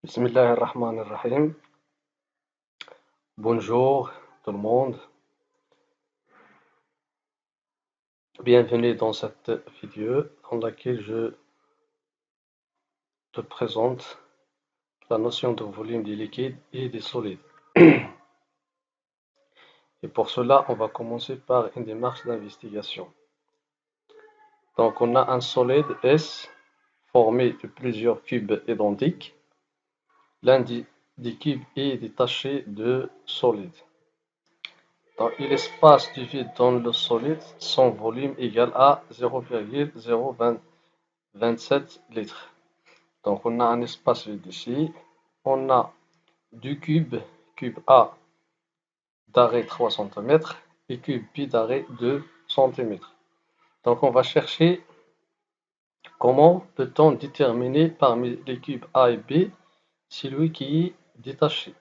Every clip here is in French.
Bismillahirrahmanirrahim. Bonjour tout le monde. Bienvenue dans cette vidéo dans laquelle je te présente la notion de volume des liquides et des solides. Et pour cela, on va commencer par une démarche d'investigation. Donc, on a un solide S formé de plusieurs cubes identiques. L'un des cubes est détaché de solide. Donc, l'espace du vide dans le solide, son volume égal à 0,027 litres. Donc, on a un espace vide ici. On a du cube A d'arrêt 3 cm et cube B d'arrêt 2 cm. Donc, on va chercher comment peut-on déterminer parmi les cubes A et B celui qui est détaché.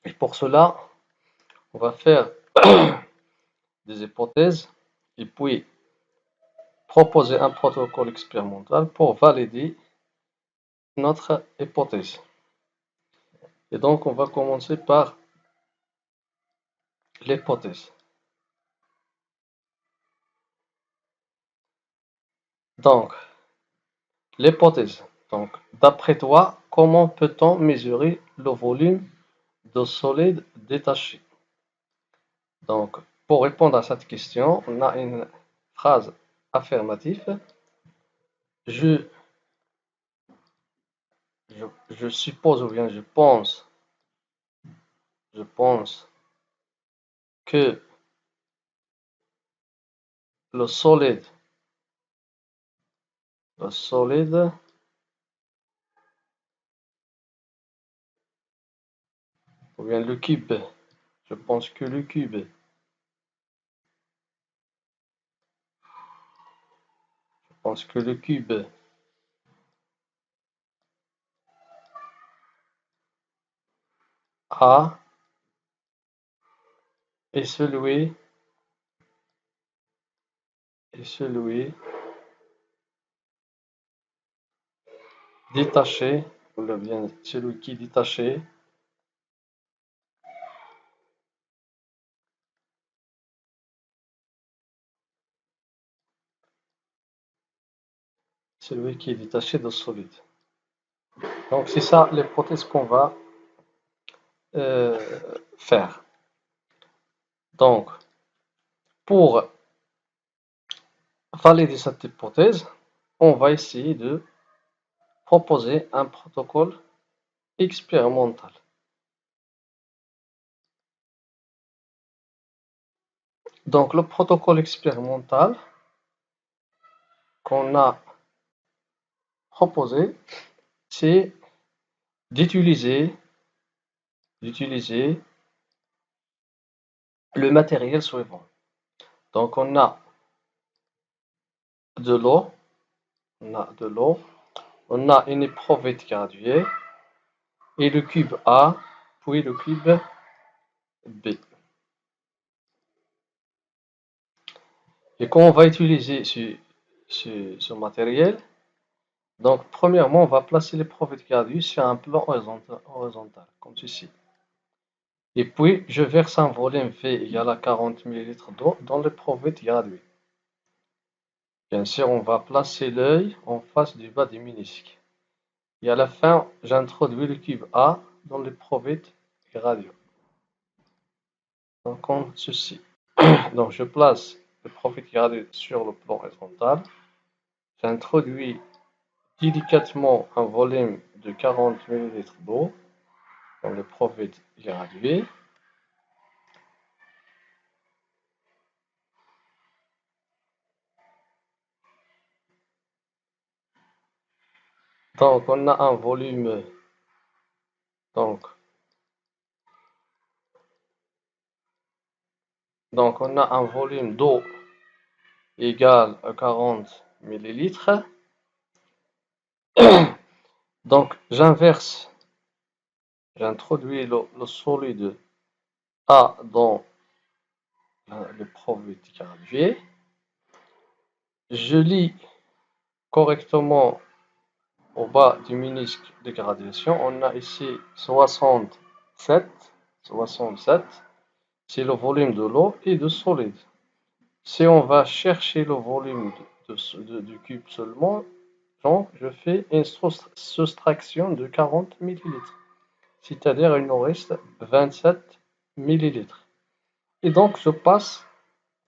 Et pour cela, on va faire des hypothèses et puis proposer un protocole expérimental pour valider notre hypothèse. Et donc, on va commencer par l'hypothèse. Donc, l'hypothèse. Donc, d'après toi, comment peut-on mesurer le volume de solide détaché? Donc, pour répondre à cette question, on a une phrase affirmative. Je suppose ou bien je pense que le solide ou bien le cube, je pense que le cube A est celui détaché, ou bien celui qui est détaché de solide. Donc c'est ça l'hypothèse qu'on va faire. Donc pour valider cette hypothèse, on va essayer de proposer un protocole expérimental. Donc le protocole expérimental qu'on a proposé, c'est d'utiliser le matériel suivant. Donc on a de l'eau, on a une éprouvette graduée et le cube A, puis le cube B. Et quand on va utiliser ce matériel, donc premièrement, on va placer l'éprouvette graduée sur un plan horizontal, comme ceci. Et puis, je verse un volume V égal à 40 ml d'eau dans l'éprouvette graduée. Bien sûr, on va placer l'œil en face du bas du ménisque. Et à la fin, j'introduis le cube A dans l'éprouvette graduée. Donc, comme ceci. Donc, je place l'éprouvette graduée sur le plan horizontal. J'introduis délicatement un volume de 40 ml d'eau dans l'éprouvette graduée. Donc, on a un volume donc on a un volume d'eau égal à 40 ml. Donc, j'introduis le solide A dans l'éprouvette graduée. Je lis correctement au bas du ménisque de gradation, on a ici 67, c'est le volume de l'eau et de solide. Si on va chercher le volume du cube seulement, donc je fais une soustraction de 40 millilitres, c'est-à-dire il nous reste 27 millilitres. Et donc je passe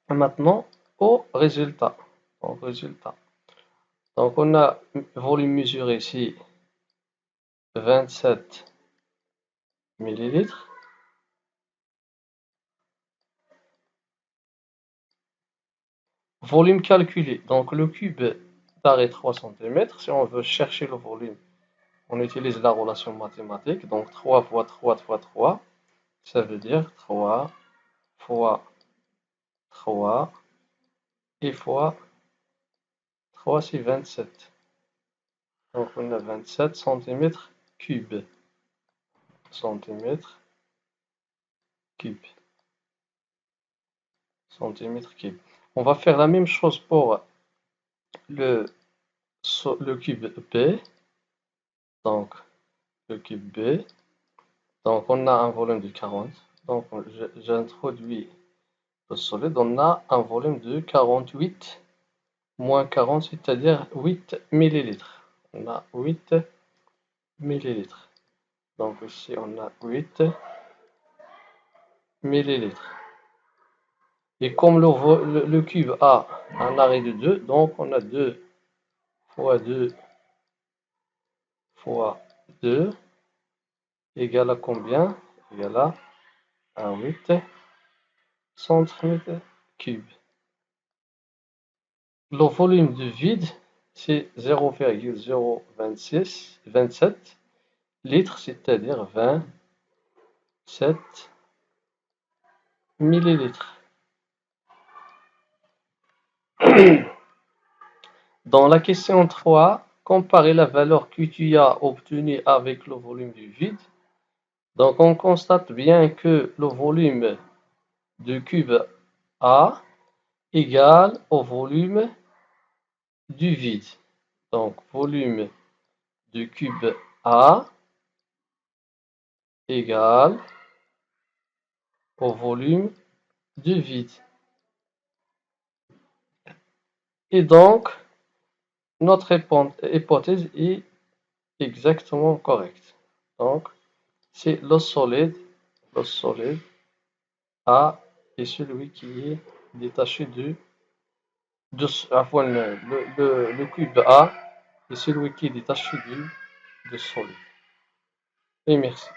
maintenant au résultat. Donc on a volume mesuré ici 27 millilitres. Volume calculé. Donc le cube d'arrêt 3 cm. Si on veut chercher le volume, on utilise la relation mathématique. Donc 3 fois 3 fois 3, ça veut dire 3 fois 3 et fois 3, c'est 27. Donc on a 27 centimètres cubes. Centimètres cubes. Centimètres cubes. On va faire la même chose pour le cube B. Donc le cube B. Donc on a un volume de 40. Donc j'introduis le solide. On a un volume de 48 moins 40, c'est-à-dire 8 millilitres. On a 8 millilitres. Donc ici on a 8 millilitres. Et comme le cube a un arrêt de 2, donc on a 2 fois 2 fois 2 égale à combien? Égale à 8 centimètres cubes. Le volume de vide, c'est 0,027 litres, c'est-à-dire 27 millilitres. Dans la question 3, comparez la valeur que tu as obtenue avec le volume du vide. Donc on constate bien que le volume du cube A égale au volume du vide. Donc volume du cube A égale au volume du vide. Et donc, notre hypothèse est exactement correcte. Donc, c'est le solide A est celui qui est détaché le cube A est celui qui est détaché du solide. Et merci.